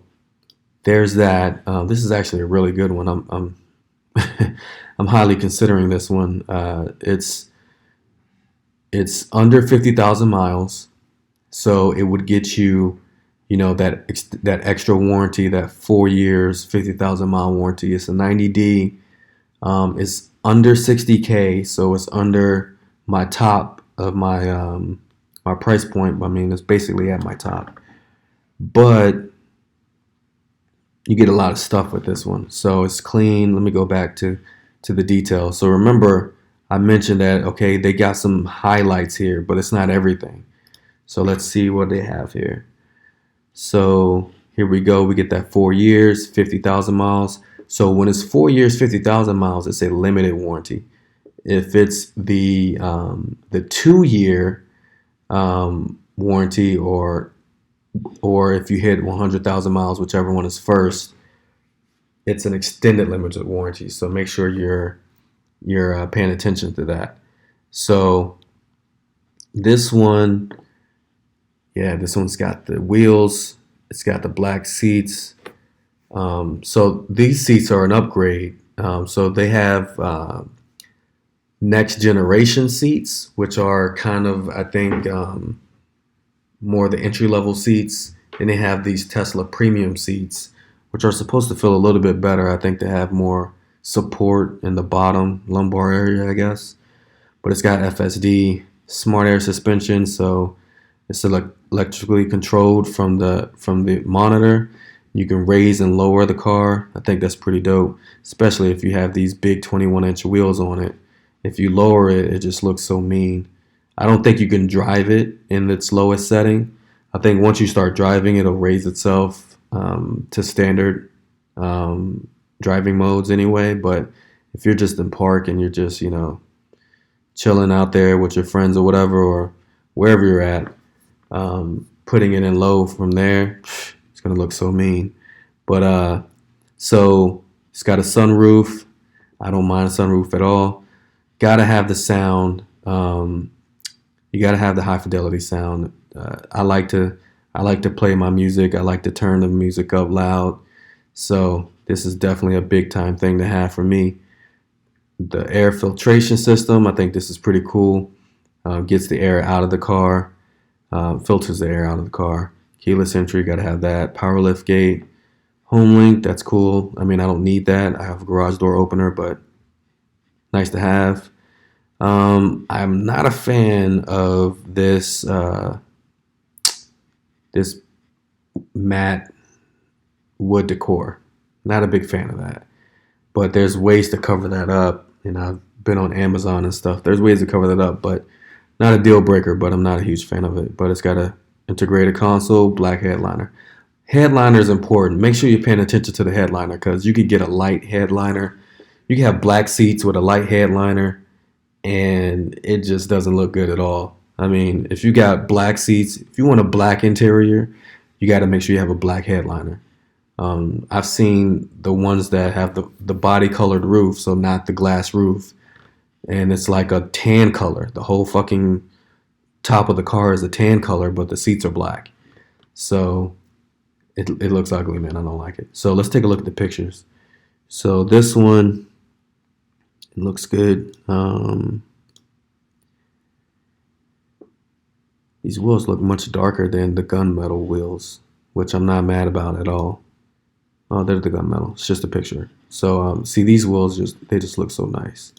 there's that. This is actually a really good one. I'm highly considering this one. It's under 50,000 miles, so it would get you, that extra warranty, that 4 years, 50,000 mile warranty. It's a 90D. It's under 60K, so it's under my top of my price point. I mean, it's basically at my top, but you get a lot of stuff with this one. So it's clean. Let me go back to the details. So remember, I mentioned that, okay, they got some highlights here, but it's not everything. So let's see what they have here. So here we go. We get that 4 years, 50,000 miles. So when it's 4 years, 50,000 miles, it's a limited warranty. If it's the 2 year warranty, or if you hit 100,000 miles, whichever one is first, it's an extended limited warranty. So make sure you're paying attention to that. So this one, this one's got the wheels. It's got the black seats. So these seats are an upgrade. So they have next generation seats, which are kind of, I think, more the entry level seats. And they have these Tesla premium seats, which are supposed to feel a little bit better. I think they have more support in the bottom lumbar area, I guess. But it's got FSD, smart air suspension, so it's electrically controlled from the monitor. You can raise and lower the car. I think that's pretty dope, especially if you have these big 21-inch wheels on it. If you lower it, it just looks so mean. I don't think you can drive it in its lowest setting. I think once you start driving, it'll raise itself to standard driving modes anyway. But if you're just in park and you're just, chilling out there with your friends or whatever, or wherever you're at, putting it in low from there, it's going to look so mean. But so it's got a sunroof. I don't mind a sunroof at all. Got to have the sound. You got to have the high fidelity sound. I like to play my music. I like to turn the music up loud. So this is definitely a big time thing to have for me. The air filtration system, I think this is pretty cool. Gets the air out of the car, filters the air out of the car. Keyless entry, got to have that. Power lift gate, home link, that's cool. I mean, I don't need that. I have a garage door opener, but nice to have. I'm not a fan of this this matte wood decor. Not a big fan of that. But there's ways to cover that up. And I've been on Amazon and stuff. There's ways to cover that up, but not a deal breaker, but I'm not a huge fan of it. But it's got a integrated console, black headliner. Headliner is important. Make sure you're paying attention to the headliner, because you could get a light headliner. You can have black seats with a light headliner, and it just doesn't look good at all. I mean, if you got black seats, if you want a black interior, you got to make sure you have a black headliner. I've seen the ones that have the body colored roof, so not the glass roof, and it's like a tan color. The whole fucking top of the car is a tan color, but the seats are black. So it looks ugly, man. I don't like it. So let's take a look at the pictures. So this one, it looks good. These wheels look much darker than the gunmetal wheels, which I'm not mad about at all. Oh, there's the gunmetal. It's just a picture. So see, these wheels they just look so nice.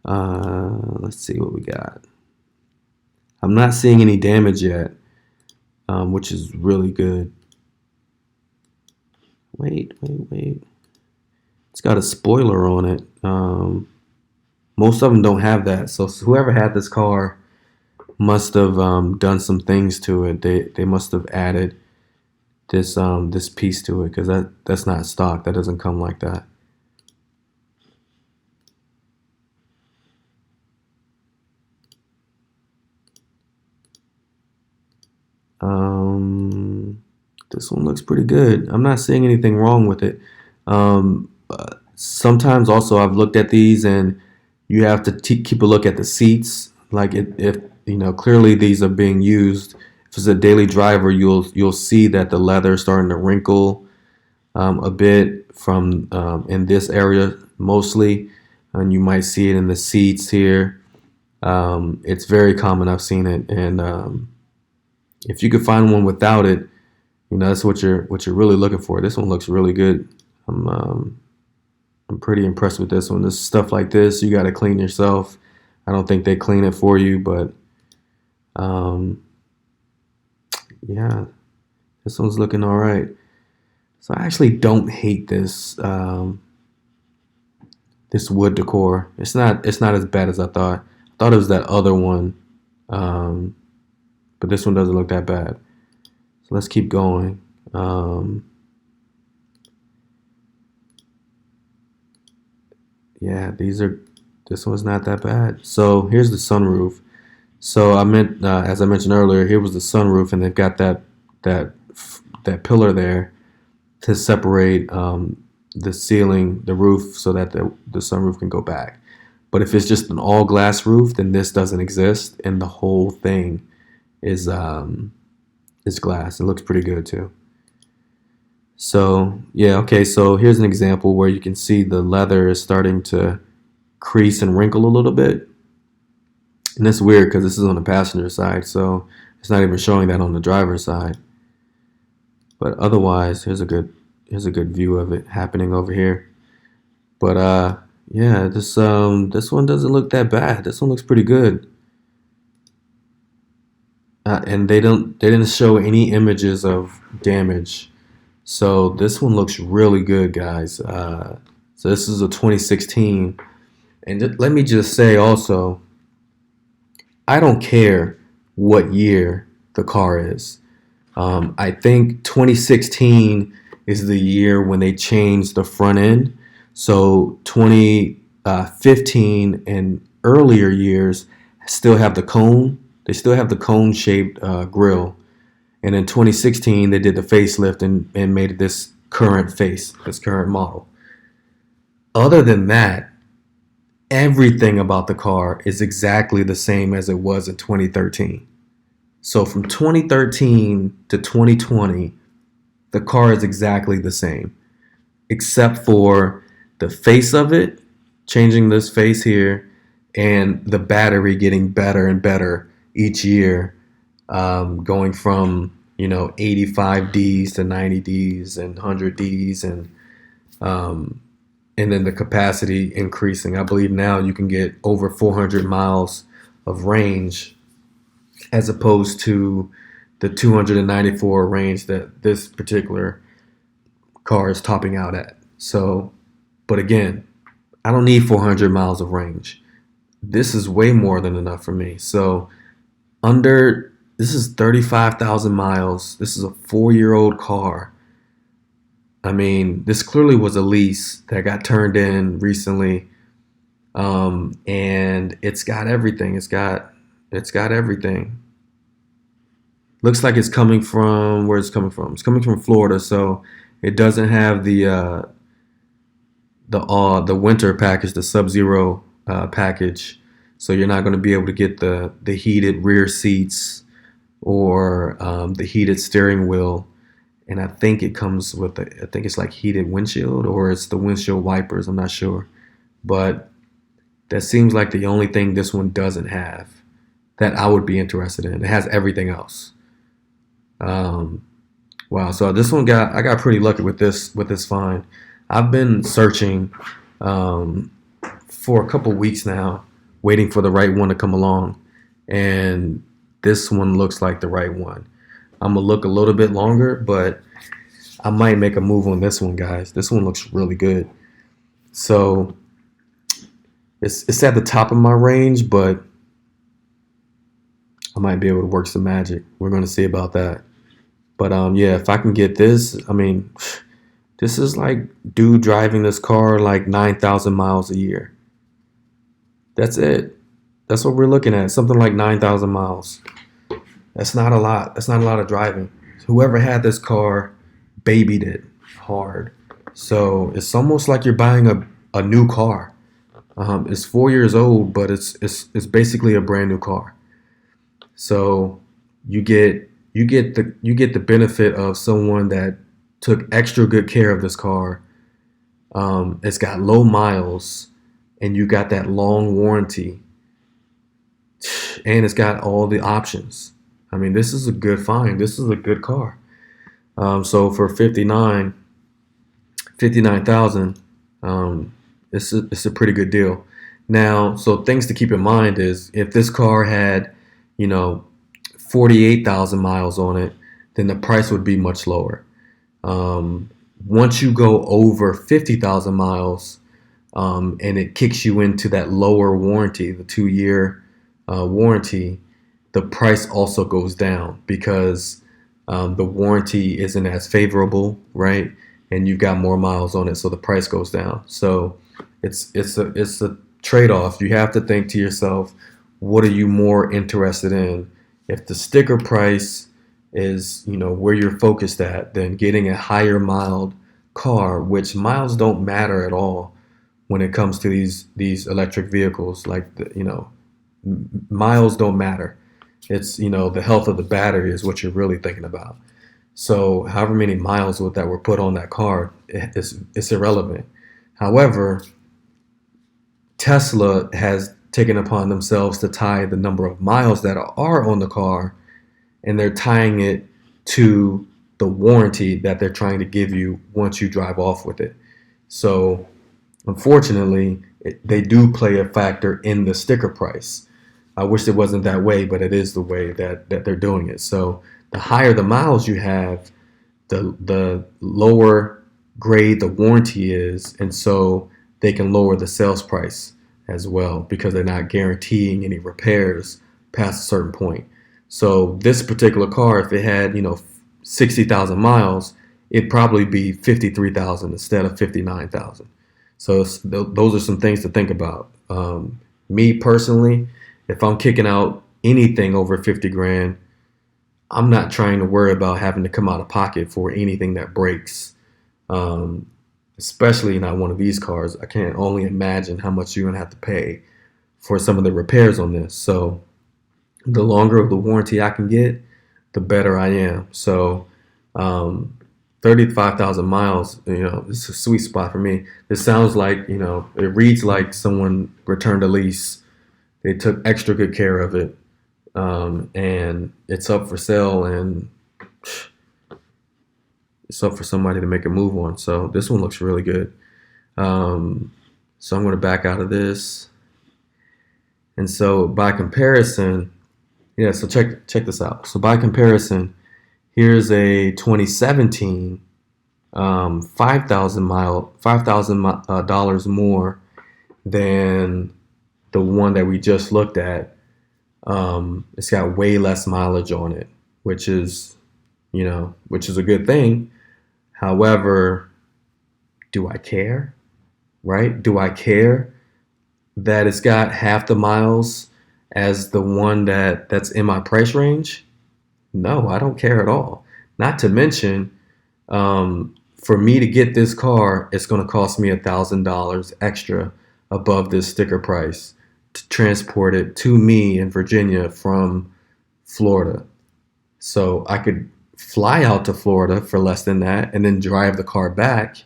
Let's see what we got. I'm not seeing any damage yet, which is really good. Wait. It's got a spoiler on it. Most of them don't have that. So whoever had this car must have done some things to it. They must have added this piece to it, because that's not stock. That doesn't come like that. This one looks pretty good. I'm not seeing anything wrong with it. Sometimes also I've looked at these, and you have to keep a look at the seats. Like if clearly these are being used. If it's a daily driver, you'll see that the leather is starting to wrinkle a bit from in this area mostly, and you might see it in the seats here. It's very common. I've seen it, and if you could find one without it, that's what you're really looking for. This one looks really good. I'm pretty impressed with this one. This stuff like this, you got to clean yourself. I don't think they clean it for you, but yeah, this one's looking all right. So I actually don't hate this this wood decor. It's not as bad as I thought. I thought it was that other one, but this one doesn't look that bad. So let's keep going. Yeah, this one's not that bad. So here's the sunroof. So as I mentioned earlier, here was the sunroof, and they've got that pillar there to separate the ceiling, the roof, so that the sunroof can go back. But if it's just an all glass roof, then this doesn't exist, and the whole thing is glass. It looks pretty good too. So yeah, okay. So here's an example where you can see the leather is starting to crease and wrinkle a little bit. And that's weird because this is on the passenger side, so it's not even showing that on the driver's side. But otherwise, here's a good view of it happening over here. But yeah, this one doesn't look that bad. This one looks pretty good. And they didn't show any images of damage. So this one looks really good, guys. So this is a 2016. And let me just say also, I don't care what year the car is. I think 2016 is the year when they changed the front end. So 2015 and earlier years still have the cone. They still have the cone-shaped grille. And in 2016, they did the facelift and made it this current model. Other than that, everything about the car is exactly the same as it was in 2013. So from 2013 to 2020, the car is exactly the same, except for the face of it, changing this face here, and the battery getting better and better each year, going from 85 Ds to 90 Ds and 100 Ds, and then the capacity increasing. I believe now you can get over 400 miles of range, as opposed to the 294 range that this particular car is topping out at. So, but again, I don't need 400 miles of range. This is way more than enough for me. So this is 35,000 miles. This is a 4-year-old car. I mean, this clearly was a lease that got turned in recently, and it's got everything. It's got everything. Looks like it's coming from where it's coming from. It's coming from Florida, so it doesn't have the winter package, the Sub-Zero package. So you're not going to be able to get the heated rear seats or the heated steering wheel. And I think it comes with I think it's like heated windshield, or it's the windshield wipers. I'm not sure, but that seems like the only thing this one doesn't have that I would be interested in. It has everything else. Wow. So this one I got pretty lucky with this find. I've been searching um, for a couple weeks now, waiting for the right one to come along, and this one looks like the right one. I'm gonna look a little bit longer, but I might make a move on this one, guys. This one looks really good. So it's at the top of my range, but I might be able to work some magic. We're gonna see about that. But yeah, if I can get this, I mean, this is like dude driving this car like 9,000 miles a year. That's it. That's what we're looking at. Something like 9,000 miles. That's not a lot. That's not a lot of driving. Whoever had this car babied it hard. So it's almost like you're buying a new car. It's 4 years old, but it's basically a brand new car. So you get the benefit of someone that took extra good care of this car. It's got low miles, and you got that long warranty, and it's got all the options. I mean, this is a good find. This is a good car. So for 59,000, it's a pretty good deal. Now, so things to keep in mind is if this car had, you know, 48,000 miles on it, then the price would be much lower. Um, Once you go over 50,000 miles, and it kicks you into that lower warranty, the 2 year warranty, the price also goes down because the warranty isn't as favorable, right? And you've got more miles on it, so the price goes down. So it's a trade-off. You have to think to yourself, what are you more interested in? If the sticker price is, where you're focused at, then getting a higher mild car, which miles don't matter at all when it comes to these electric vehicles. Like miles don't matter. It's the health of the battery is what you're really thinking about. So however many miles that were put on that car, it's irrelevant. However, Tesla has taken upon themselves to tie the number of miles that are on the car, and they're tying it to the warranty that they're trying to give you once you drive off with it. So unfortunately, they do play a factor in the sticker price. I wish it wasn't that way, but it is the way that they're doing it. So the higher the miles you have, the lower grade the warranty is, and so they can lower the sales price as well because they're not guaranteeing any repairs past a certain point. So this particular car, if it had 60,000 miles, it'd probably be 53,000 instead of 59,000. So those are some things to think about. Me personally, if I'm kicking out anything over 50 grand, I'm not trying to worry about having to come out of pocket for anything that breaks, especially not one of these cars. I can't only imagine how much you're going to have to pay for some of the repairs on this. So the longer of the warranty I can get, the better I am. So 35,000 miles, it's a sweet spot for me. This sounds like, it reads like someone returned a lease. They took extra good care of it, and it's up for sale, and it's up for somebody to make a move on. So this one looks really good. So I'm going to back out of this. And so by comparison, yeah, so check this out. So by comparison, here's a 2017 $5,000 more than the one that we just looked at. It's got way less mileage on it, which is a good thing. However, do I care? Right? Do I care that it's got half the miles as the one that's in my price range? No, I don't care at all. Not to mention, for me to get this car, it's going to cost me $1,000 extra above this sticker price to transport it to me in Virginia from Florida. So I could fly out to Florida for less than that and then drive the car back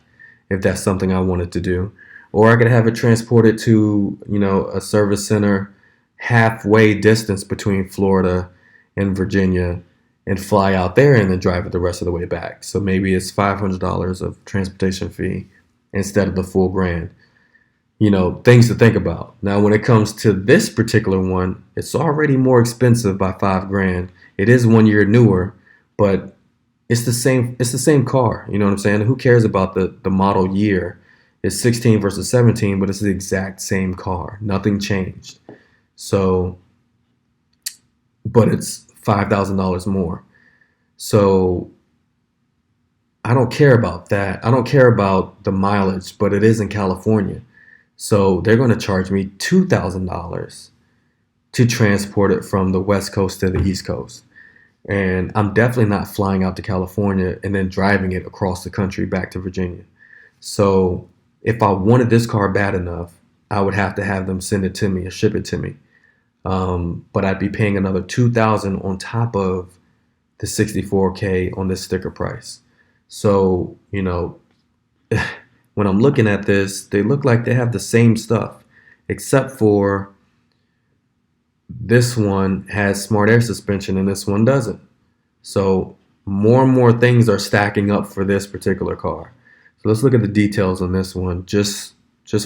if that's something I wanted to do. Or I could have it transported to, a service center halfway distance between Florida and Virginia and fly out there and then drive it the rest of the way back. So maybe it's $500 of transportation fee instead of the full grand. Things to think about. Now, when it comes to this particular one, it's already more expensive by 5 grand. It is 1 year newer, but it's the same. It's the same car. You know what I'm saying? Who cares about the model year? It's 16 versus 17, but it's the exact same car. Nothing changed. So, but it's $5,000 more. So I don't care about that. I don't care about the mileage, but it is in California. So they're going to charge me $2,000 to transport it from the West Coast to the East Coast. And I'm definitely not flying out to California and then driving it across the country back to Virginia. So if I wanted this car bad enough, I would have to have them send it to me or ship it to me. But I'd be paying another $2,000 on top of the $64K on this sticker price. So, when I'm looking at this, they look like they have the same stuff, except for this one has smart air suspension and this one doesn't. So more and more things are stacking up for this particular car. So let's look at the details on this one, just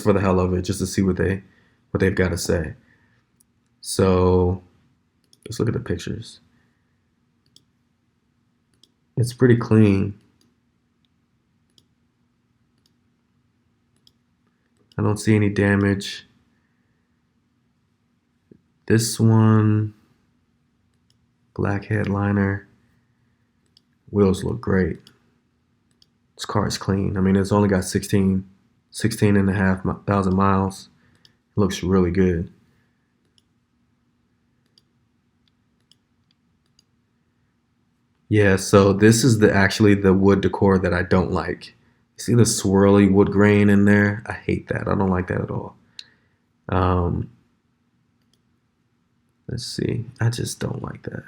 for the hell of it, just to see what they've got to say. So let's look at the pictures. It's pretty clean. I don't see any damage. This one, black headliner. Wheels look great. This car is clean. I mean, it's only got 16 and a half thousand miles. It looks really good. Yeah, so this is actually the wood decor that I don't like. See the swirly wood grain in there? I hate that. I don't like that at all. Let's see. I just don't like that.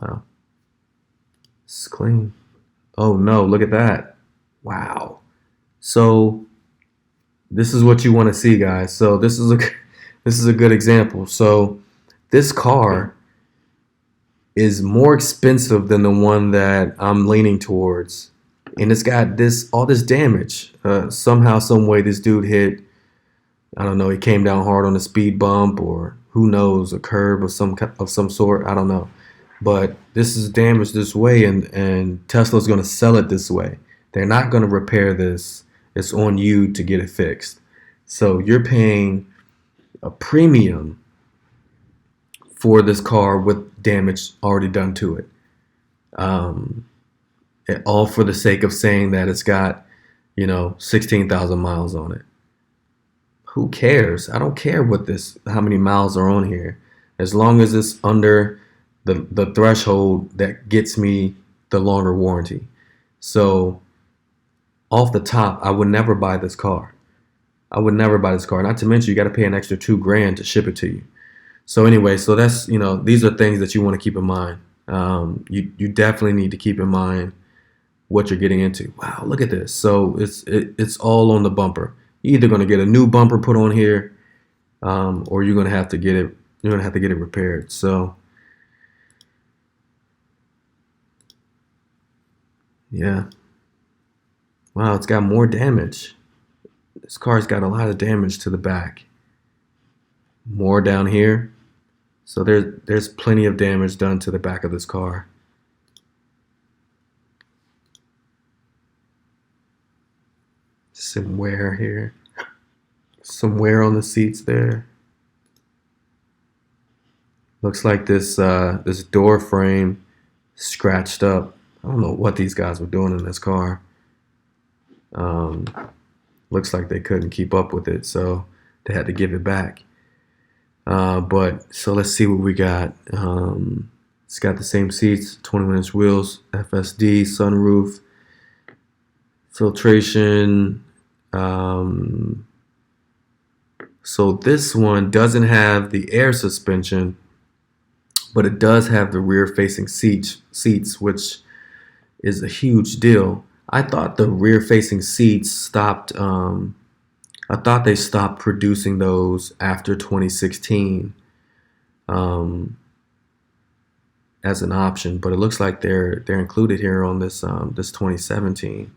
Wow. It's clean. Oh no, look at that. Wow. So this is what you want to see, guys. So this is a good example. So this car is more expensive than the one that I'm leaning towards, and it's got all this damage. Somehow, some way, this dude hit. I don't know. He came down hard on a speed bump, or who knows, a curb of some sort. I don't know. But this is damaged this way, and Tesla's going to sell it this way. They're not going to repair this. It's on you to get it fixed. So you're paying a premium for this car with damage already done to it. All for the sake of saying that it's got, 16,000 miles on it. Who cares? I don't care how many miles are on here. As long as it's under the threshold that gets me the longer warranty. So off the top, I would never buy this car. I would never buy this car. Not to mention you got to pay an extra $2,000 to ship it to you. So anyway, so that's, these are things that you want to keep in mind. You definitely need to keep in mind what you're getting into. Wow, look at this. So it's all on the bumper. You're either going to get a new bumper put on here, or you're going to have to get it. You're going to have to get it repaired. So yeah. Wow, it's got more damage. This car's got a lot of damage to the back. More down here. So there's plenty of damage done to the back of this car. Some wear here. Some wear on the seats there. Looks like this door frame scratched up. I don't know what these guys were doing in this car. Looks like they couldn't keep up with it, so they had to give it back. But so let's see what we got. It's got the same seats, 21-inch wheels, FSD, sunroof, filtration. So this one doesn't have the air suspension, but it does have the rear-facing seats, which is a huge deal. I thought the rear-facing seats stopped. I thought they stopped producing those after 2016. as an option, but it looks like they're included here on this 2017.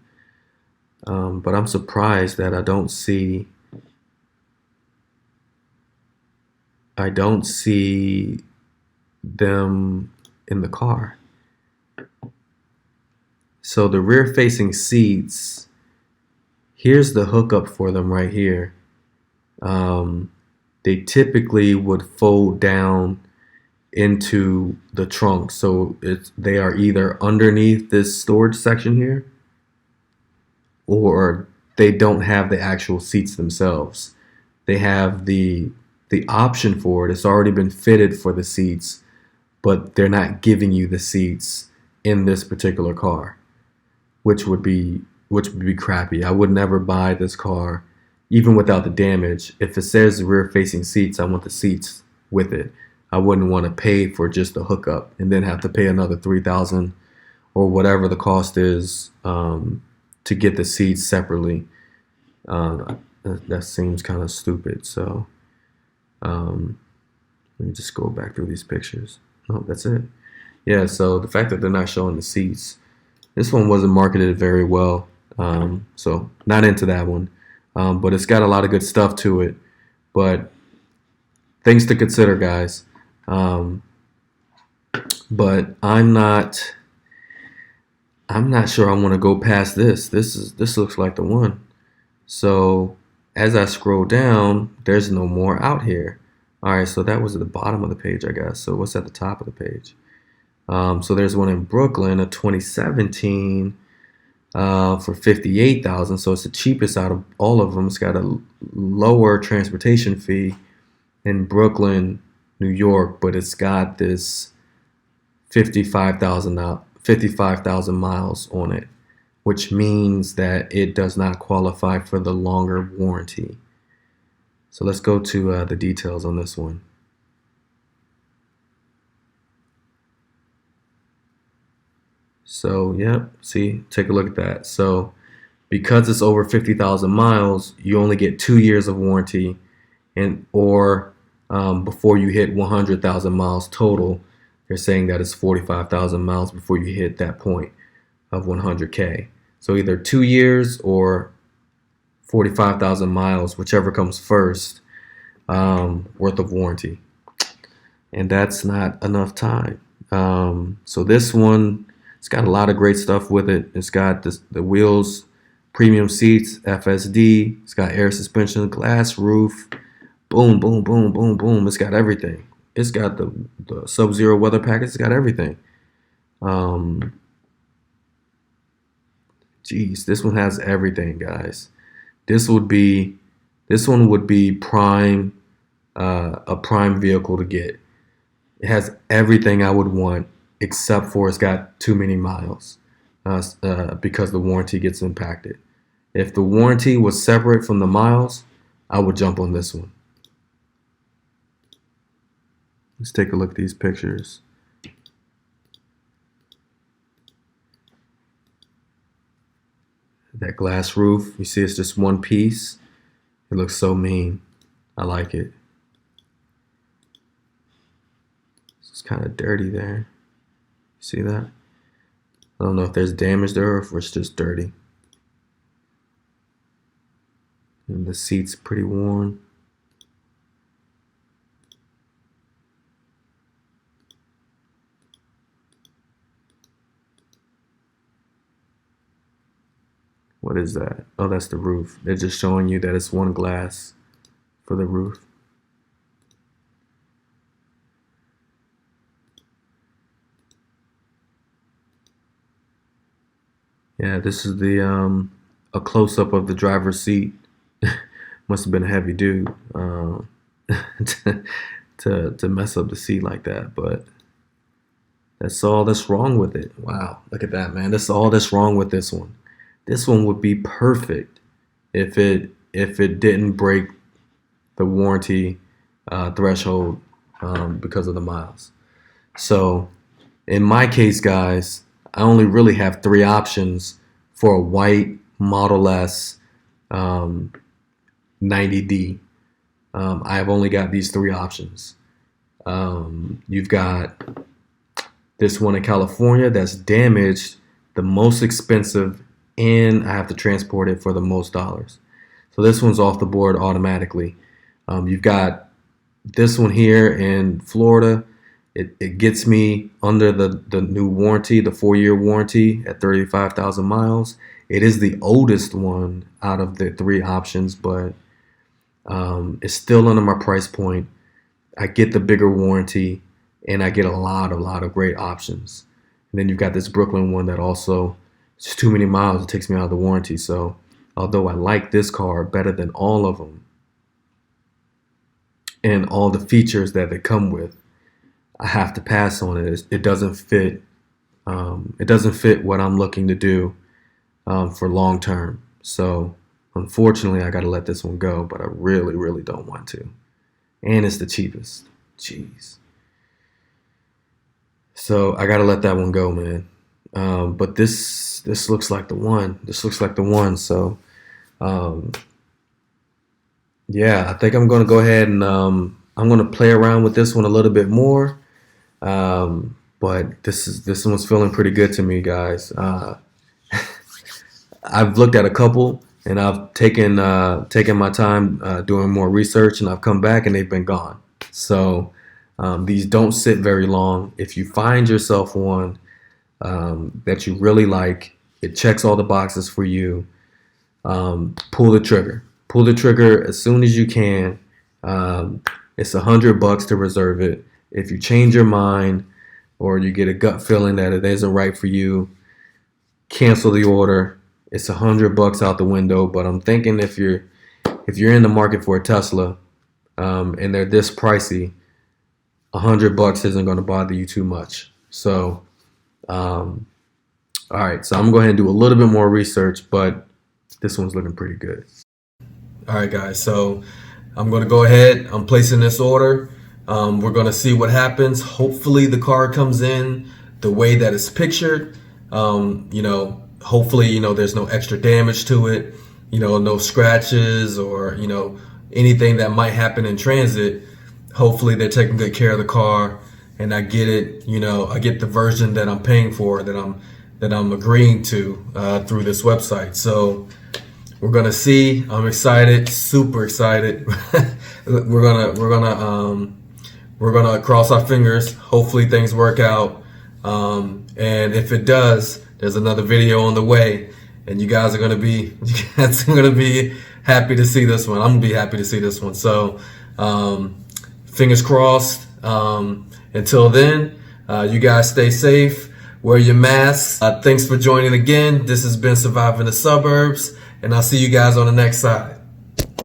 But I'm surprised that I don't see them in the car. So the rear facing seats, here's the hookup for them right here. They typically would fold down into the trunk, so they are either underneath this storage section here, or they don't have the actual seats themselves. They have the option for it. It's already been fitted for the seats, but they're not giving you the seats in this particular car, which would be crappy. I would never buy this car even without the damage. If it says rear facing seats, I want the seats with it. I wouldn't want to pay for just the hookup and then have to pay another $3,000 or whatever the cost is to get the seats separately. That seems kind of stupid. So let me just go back through these pictures. Oh, that's it. Yeah, so the fact that they're not showing the seats, this one wasn't marketed very well, so not into that one. But it's got a lot of good stuff to it. But things to consider, guys. But I'm not sure I want to go past this. This looks like the one. So as I scroll down, there's no more out here. All right, so that was at the bottom of the page, I guess. So what's at the top of the page? So there's one in Brooklyn, a 2017 for $58,000. So it's the cheapest out of all of them. It's got a lower transportation fee in Brooklyn, New York, but it's got this 55,000 miles on it, which means that it does not qualify for the longer warranty. So let's go to the details on this one. So, yep, see, take a look at that. So, because it's over 50,000 miles, you only get 2 years of warranty, or before you hit 100,000 miles total, they're saying that it's 45,000 miles before you hit that point of 100K. So either 2 years or 45,000 miles, whichever comes first, worth of warranty. And that's not enough time. So this one, it's got a lot of great stuff with it. It's got the wheels, premium seats, FSD. It's got air suspension, glass roof. Boom, boom, boom, boom, boom. It's got everything. It's got the Sub-Zero weather package. It's got everything. Geez, this one has everything, guys. This one would be prime, a prime vehicle to get. It has everything I would want, except for it's got too many miles, because the warranty gets impacted. If the warranty was separate from the miles, I would jump on this one. Let's take a look at these pictures. That glass roof, you see it's just one piece. It looks so mean. I like it. It's kind of dirty there. See that? I don't know if there's damage there or if it's just dirty. And the seat's pretty worn. What is that? Oh, that's the roof. They're just showing you that it's one glass for the roof. Yeah, this is a close-up of the driver's seat. Must have been a heavy dude to mess up the seat like that, but that's all that's wrong with it. Wow, look at that, man. That's all that's wrong with this one. This one would be perfect if it didn't break the warranty threshold because of the miles. So in my case, guys, I only really have 3 options for a white Model S 90D. I've only got these 3 options. You've got this one in California that's damaged, the most expensive, and I have to transport it for the most dollars. So this one's off the board automatically. You've got this one here in Florida. It gets me under the new warranty, the 4-year warranty at 35,000 miles. It is the oldest one out of the 3 options, but it's still under my price point. I get the bigger warranty, and I get a lot of great options. And then you've got this Brooklyn one that also, it's just too many miles. It takes me out of the warranty. So although I like this car better than all of them and all the features that they come with, I have to pass on it. It doesn't fit. It doesn't fit what I'm looking to do for long term. So unfortunately, I got to let this one go. But I really don't want to. And it's the cheapest. Jeez. So I got to let that one go, man. But this looks like the one. This looks like the one. So yeah, I think I'm going to go ahead and I'm going to play around with this one a little bit more. But this one's feeling pretty good to me, guys. I've looked at a couple, and I've taken my time doing more research, and I've come back and they've been gone. So these don't sit very long. If you find yourself one that you really like, it checks all the boxes for you, pull the trigger. Pull the trigger as soon as you can. It's $100 to reserve it. If you change your mind or you get a gut feeling that it isn't right for you, cancel the order. It's $100 out the window. But I'm thinking if you're in the market for a Tesla and they're this pricey, $100 isn't going to bother you too much. So, all right. So I'm going to go ahead and do a little bit more research, but this one's looking pretty good. All right, guys. So I'm going to go ahead. I'm placing this order. We're going to see what happens. Hopefully the car comes in the way that it's pictured. Hopefully, there's no extra damage to it, no scratches or, anything that might happen in transit. Hopefully they're taking good care of the car and I get it, I get the version that I'm paying for, that I'm agreeing to through this website. So we're going to see. I'm excited, super excited. We're going to cross our fingers. Hopefully things work out. And if it does, there's another video on the way, and you guys are going to be happy to see this one. I'm going to be happy to see this one. So, fingers crossed. Until then, you guys stay safe, wear your masks. Thanks for joining again. This has been Surviving the Suburbs, and I'll see you guys on the next side.